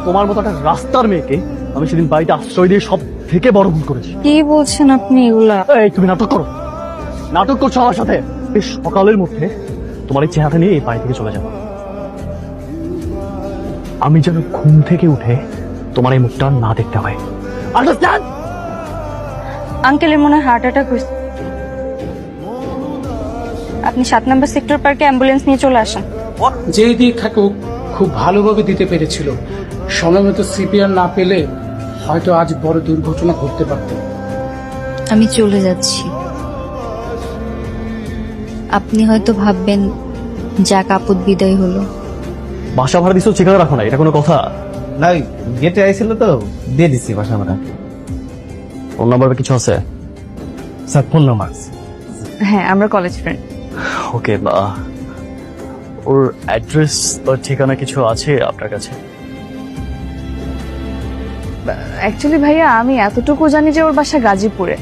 তোমার মতো একটা রাস্তার মেয়েকে আমি সেদিন বাড়িতে আশ্রয় দিয়ে সব থেকে বড় ভুল করেছি। কি বলছেন আপনি এগুলা? এই তুমি নাটক করো, নাটক করছো আমার সাথে। বেশ সকালের মধ্যে তোমার এই চেহারা নিয়ে এই বাড়ি থেকে চলে যাবো। আমি যেন ঘুম থেকে উঠে তোমার এই মুখটা না দেখতে হয়। আন্ডারস্ট্যান্ড? আঙ্কেলের মনে হয় হার্ট অ্যাটাক হয়েছে। আপনি 7 নম্বর সেক্টর পার্কে অ্যাম্বুলেন্স নিয়ে চলে আসেন। যেই দিক থাকুক খুব ভালোভাবে দিতে পেরেছিল। সময় মতো সিপিআর না পেলে হয়তো আজ বড় দুর্ঘটনা ঘটতে পারত। আমি চলে যাচ্ছি। আপনি হয়তো ভাববেন যাক আপদ বিদায় হলো। বাসা ভাড়া দিচ্ছ, ঠিকানা রাখো না, এটা কোনো কথা? না, গেটে আইছিল তো দিয়ে দিচ্ছি বাসা ভাড়া। ফোন নাম্বার কিছু আছে? Sir phone number? হ্যাঁ, আমরা কলেজ ফ্রেন্ড। ওকে, ওর অ্যাড্রেস বা ঠিকানা কিছু আছে আপনার কাছে? অ্যাকচুয়ালি ভাইয়া আমি এতটুকু জানি যে ওর বাসা গাজীপুরে।